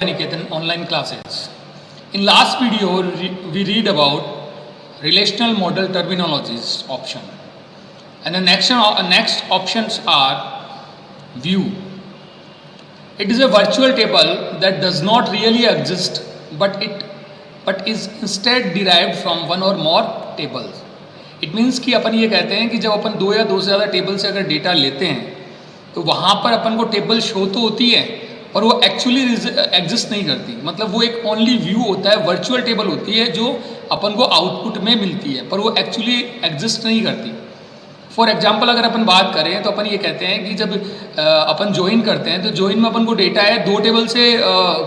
Niketan online classes. In last video, we read about relational model terminologies option, and the next options are view. It is a virtual table that does not really exist, but is instead derived from one or more tables. It means कि अपन ये कहते हैं कि जब अपन दो या दो से ज़्यादा टेबल से अगर डेटा लेते हैं तो वहाँ पर अपन को टेबल शो तो होती है पर वो एक्चुअली एग्जिस्ट नहीं करती. मतलब वो एक ओनली व्यू होता है, वर्चुअल टेबल होती है जो अपन को आउटपुट में मिलती है पर वो एक्चुअली एग्जिस्ट नहीं करती. फॉर एग्जाम्पल अगर अपन बात करें तो अपन ये कहते हैं कि जब अपन ज्वाइन करते हैं तो ज्वाइन में अपन को डेटा है, दो टेबल से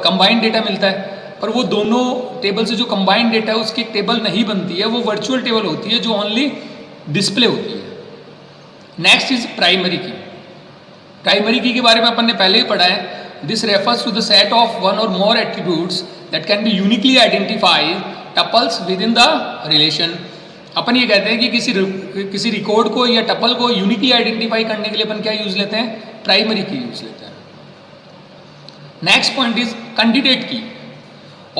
कंबाइंड डेटा मिलता है पर वो दोनों टेबल से जो कंबाइंड डेटा है उसकी एक टेबल नहीं बनती है, वो वर्चुअल टेबल होती है जो ओनली डिस्प्ले होती है. नेक्स्ट इज प्राइमरी की. प्राइमरी की के बारे में अपन ने पहले ही पढ़ा है. This refers to the set of one or more attributes that can be uniquely identified tuples within the relation. अपन ये कहते हैं कि किसी रिकॉर्ड को या टपल को यूनिकली आइडेंटिफाई करने के लिए अपन क्या यूज लेते हैं, प्राइमरी की यूज लेते हैं. नेक्स्ट पॉइंट इज कैंडिडेट की.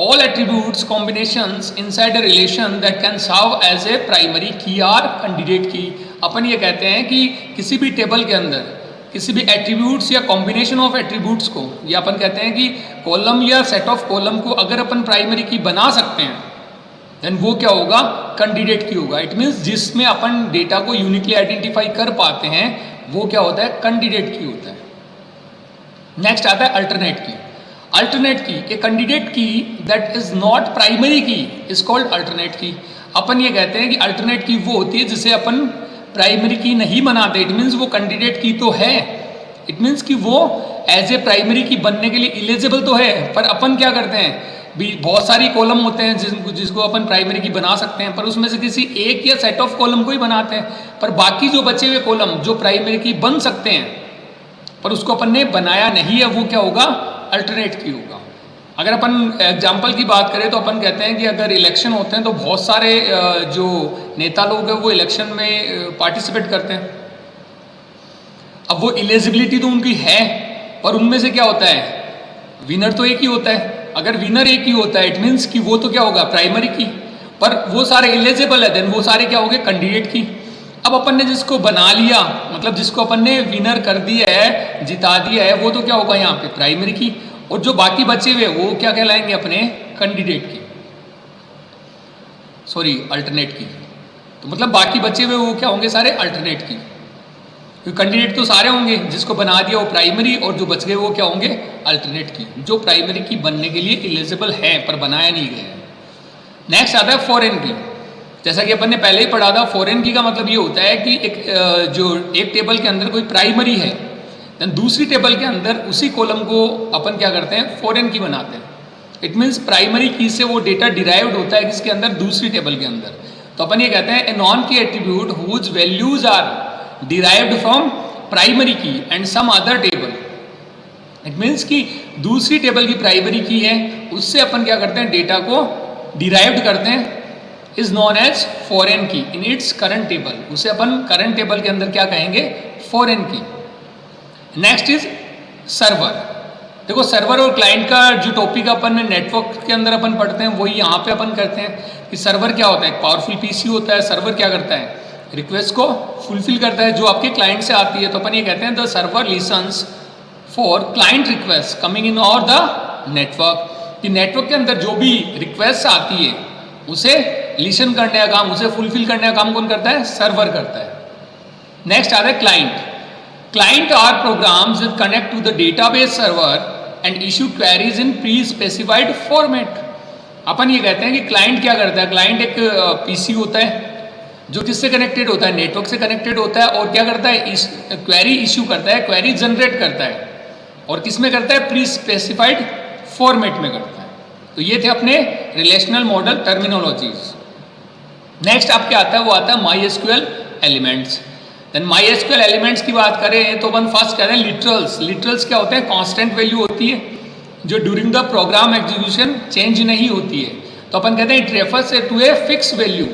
All attributes combinations inside a relation that can serve as a primary key are candidate key. अपन ये कहते हैं कि किसी भी टेबल के अंदर किसी भी एट्रीब्यूट्स या कॉम्बिनेशन ऑफ एट्रीब्यूट्स को, या अपन कहते हैं कि कॉलम या सेट ऑफ कॉलम को अगर अपन प्राइमरी की बना सकते हैं देन वो क्या होगा, कैंडिडेट की होगा. इट मीन्स जिसमें अपन डेटा को यूनिकली आइडेंटिफाई कर पाते हैं वो क्या होता है, कैंडिडेट की होता है. नेक्स्ट आता है अल्टरनेट की. अल्टरनेट की, ए कैंडिडेट की दैट इज नॉट प्राइमरी की इज कॉल्ड अल्टरनेट की. अपन ये कहते हैं कि अल्टरनेट की वो होती है जिसे अपन प्राइमरी की नहीं बनाते. इट मीन्स वो कैंडिडेट की तो है, इट मीन्स कि वो एज ए प्राइमरी की बनने के लिए इलिजिबल तो है पर अपन क्या करते हैं, बहुत सारी कॉलम होते हैं जिसको अपन प्राइमरी की बना सकते हैं पर उसमें से किसी एक या सेट ऑफ कॉलम को ही बनाते हैं पर बाकी जो बचे हुए कॉलम जो प्राइमरी की बन सकते हैं पर उसको अपन ने बनाया नहीं है, वो क्या होगा, अल्टरनेट की होगा. अगर अपन एग्जाम्पल की बात करें तो अपन कहते हैं कि अगर इलेक्शन होते हैं तो बहुत सारे जो नेता लोग हैं वो इलेक्शन में पार्टिसिपेट करते हैं. अब वो इलिजिबिलिटी तो उनकी है पर उनमें से क्या होता है, विनर तो एक ही होता है. अगर विनर एक ही होता है इट मीन्स कि वो तो क्या होगा, प्राइमरी की. पर वो सारे इलिजिबल है देन वो सारे क्या हो गए, कैंडिडेट की. अब अपन ने जिसको बना लिया, मतलब जिसको अपन ने विनर कर दिया है, जिता दिया है, वो तो क्या होगा यहाँ पे, प्राइमरी की. और जो बाकी बचे हुए वो क्या कहलाएंगे, अपने कैंडिडेट की, सॉरी अल्टरनेट की. तो मतलब बाकी बचे हुए वो क्या होंगे, सारे अल्टरनेट की. क्योंकि कैंडिडेट तो सारे होंगे, जिसको बना दिया वो प्राइमरी और जो बच गए वो क्या होंगे, अल्टरनेट की, जो प्राइमरी की बनने के लिए एलिजिबल है पर बनाया नहीं गया. नेक्स्ट आता है फॉरेन की. जैसा कि अपन ने पहले ही पढ़ा था, फॉरेन की का मतलब ये होता है कि एक टेबल के अंदर कोई प्राइमरी है देन दूसरी टेबल के अंदर उसी कॉलम को अपन क्या करते हैं, फॉरेन की बनाते हैं. इट मीन्स प्राइमरी की से वो डेटा डिराइव्ड होता है किसके अंदर, दूसरी टेबल के अंदर. तो अपन ये कहते हैं a non key attribute whose values are derived from primary key and some other table. It means कि दूसरी टेबल की प्राइमरी की है उससे अपन क्या करते हैं, डेटा को डिराइव्ड करते हैं, इज नॉन एज फॉरेन की इन इट्स करंट टेबल. उसे अपन करंट टेबल के अंदर क्या कहेंगे, फॉरेन की. Next is server. देखो सर्वर और क्लाइंट का जो टॉपिक अपन नेटवर्क के अंदर अपन पढ़ते हैं वही यहाँ पे अपन करते हैं कि सर्वर क्या होता है, एक पावरफुल पीसी होता है. सर्वर क्या करता है, रिक्वेस्ट को फुलफिल करता है जो आपके क्लाइंट से आती है. तो अपन ये कहते हैं the server lessons for client request coming in और द नेटवर्क. कि नेटवर्क के अंदर जो भी रिक्वेस्ट आती है उसे लिसन करने का काम, उसे फुलफिल करने का काम कौन करता है, सर्वर करता है. नेक्स्ट आता है client. Client are programs that connect to the database server and issue queries in pre specified format. अपन ये कहते हैं कि क्लाइंट क्या करता है, क्लाइंट एक पीसी होता है जो किससे कनेक्टेड होता है, नेटवर्क से कनेक्टेड होता है और क्या करता है, क्वेरी इशू करता है, क्वेरी जनरेट करता है और किस में करता है, प्री स्पेसिफाइड फॉर्मेट में करता है. तो ये थे अपने रिलेशनल मॉडल टर्मिनोलॉजीज. नेक्स्ट आप क्या आता है, वो आता है MySQL elements. Then MySQL elements की बात करें तो अपन फर्स्ट कह रहे हैं लिटरल्स. लिटरल्स क्या होते हैं, कांस्टेंट वैल्यू होती है जो during the program execution change नहीं होती है. तो अपन कहते हैं it refers to a fix value.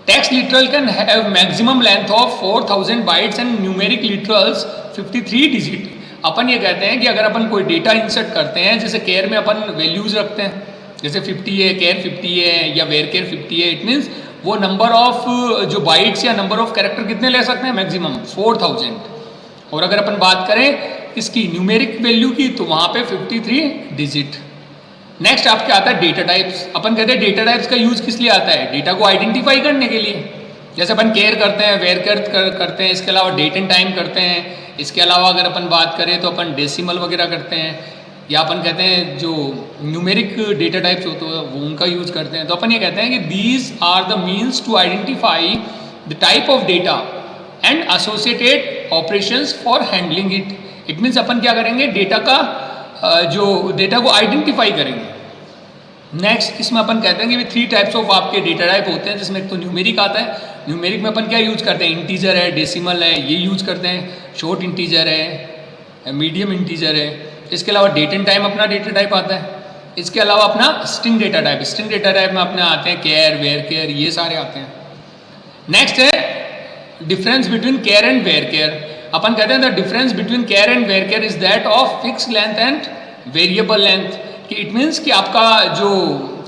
Text literal can have maximum length of 4000 bytes and numeric literals 53 digit. अपन ये कहते हैं कि अगर अपन कोई डेटा इंसर्ट करते हैं, जैसे केयर में अपन वैल्यूज रखते हैं, जैसे 50 है, केयर 50 है या वेर केयर 50 है, इट मीन्स वो नंबर ऑफ जो बाइट्स या नंबर ऑफ कैरेक्टर कितने ले सकते हैं, मैक्सिमम 4000। और अगर अपन बात करें इसकी न्यूमेरिक वैल्यू की, तो वहाँ पे 53 डिजिट। नेक्स्ट आपके आता है डेटा टाइप्स। अपन कहते हैं डेटा टाइप्स का यूज किस लिए आता है, डेटा को आइडेंटिफाई करने के लिए। जैसे अपन केयर करते हैं, वेयर केयर करते हैं, इसके अलावा डेट एंड टाइम करते हैं, इसके अलावा अगर अपन बात करें तो अपन डेसिमल वगैरह करते हैं, या अपन कहते हैं जो न्यूमेरिक डेटा टाइप्स होते हैं वो उनका यूज करते हैं। तो अपन ये कहते हैं कि these are the means to identify the type of data and associated operations for handling it. It means अपन क्या करेंगे, डेटा का जो डेटा को आइडेंटिफाई करेंगे। नेक्स्ट इसमें अपन कहते हैं कि 3 टाइप्स ऑफ आपके डेटा टाइप होते हैं, जिसमें एक तो न्यूमेरिक आता है। न्यूमेरिक में अपन क्या यूज करते हैं, इंटीजर है, डेसिमल है, ये यूज करते हैं। शॉर्ट इंटीजर है, मीडियम इंटीजर है। इसके अलावा डेट एंड टाइम अपना डेटा टाइप आता है। इसके अलावा अपना string data type, string data type में अपने आते हैं केयर, वेयर केयर, ये सारे आते हैं। नेक्स्ट है difference between char and varchar. अपन कहते हैं the difference between char and varchar is that of fix length and variable length. कि इट मीन्स कि आपका जो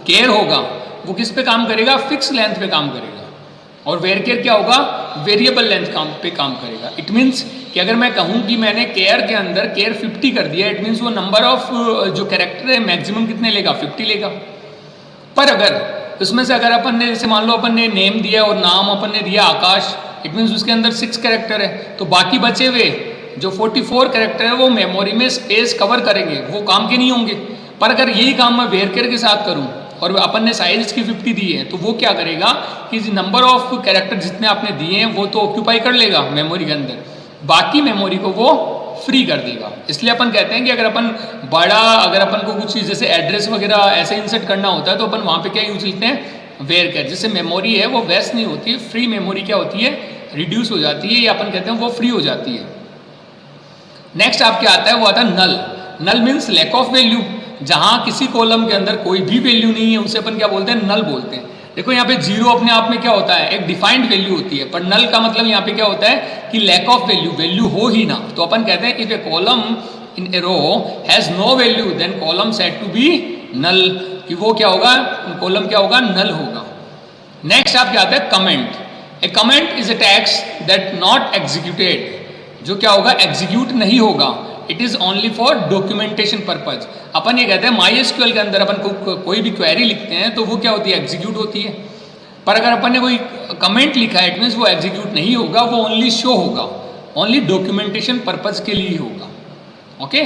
केयर होगा वो किस पे काम करेगा, फिक्स लेंथ पे काम करेगा, और वेयर केयर क्या होगा, वेरिएबल लेंथ पे काम करेगा। इट मीन्स कि अगर मैं कहूँ कि मैंने केयर के अंदर केयर 50 कर दिया, इट मीन्स वो नंबर ऑफ जो कैरेक्टर है मैक्सिमम कितने लेगा, 50 लेगा। पर अगर उसमें से अगर अपन ने जैसे मान लो अपन ने नेम दिया और नाम अपन ने दिया आकाश, इट मीन्स उसके अंदर 6 कैरेक्टर है, तो बाकी बचे हुए जो 44 कैरेक्टर है वो मेमोरी में स्पेस कवर करेंगे, वो काम के नहीं होंगे। पर अगर यही काम मैं वेयर केयर के साथ करूं और अपन ने साइज इसकी 50 दी है, तो वो क्या करेगा कि नंबर ऑफ कैरेक्टर जितने आपने दिए हैं वो तो ऑक्यूपाई कर लेगा मेमोरी के अंदर, बाकी मेमोरी को वो फ्री कर देगा। इसलिए अपन कहते हैं कि अगर अपन अगर अपन को कुछ चीज़ जैसे एड्रेस वगैरह ऐसे इंसर्ट करना होता है, तो अपन वहाँ पे क्या यूज लेते हैं, वेयर केयर। जिससे मेमोरी है वो वेस्ट नहीं होती है, फ्री मेमोरी क्या होती है, रिड्यूस हो जाती है, या अपन कहते हैं वो फ्री हो जाती है। नेक्स्ट आपके आता है वो आता है नल। नल मीन्स लैक ऑफ वैल्यू। जहां किसी कॉलम के अंदर कोई भी वैल्यू नहीं है उसे अपन क्या बोलते हैं, नल बोलते हैं। देखो यहाँ पे 0 अपने आप में क्या होता है, एक डिफाइंड वैल्यू होती है, पर नल का मतलब यहाँ पे क्या होता है कि लैक ऑफ वैल्यू, वैल्यू हो ही ना। तो अपन कहते हैं if a column in a row has no value then column said to be null, कि वो क्या होगा, कॉलम क्या होगा, नल होगा। नेक्स्ट आपके आता है comment. A comment is a text that not executed, जो क्या होगा, एग्जीक्यूट नहीं होगा। It is only for documentation purpose. अपन ये कहते हैं MySQL के अंदर अपन कोई भी क्वेरी लिखते हैं तो वो क्या होती है, एग्जीक्यूट होती है। पर अगर अपन ने कोई कमेंट लिखा है, इट मीन्स वो एग्जीक्यूट नहीं होगा, वो ओनली शो होगा, ओनली डॉक्यूमेंटेशन पर्पज के लिए होगा। ओके।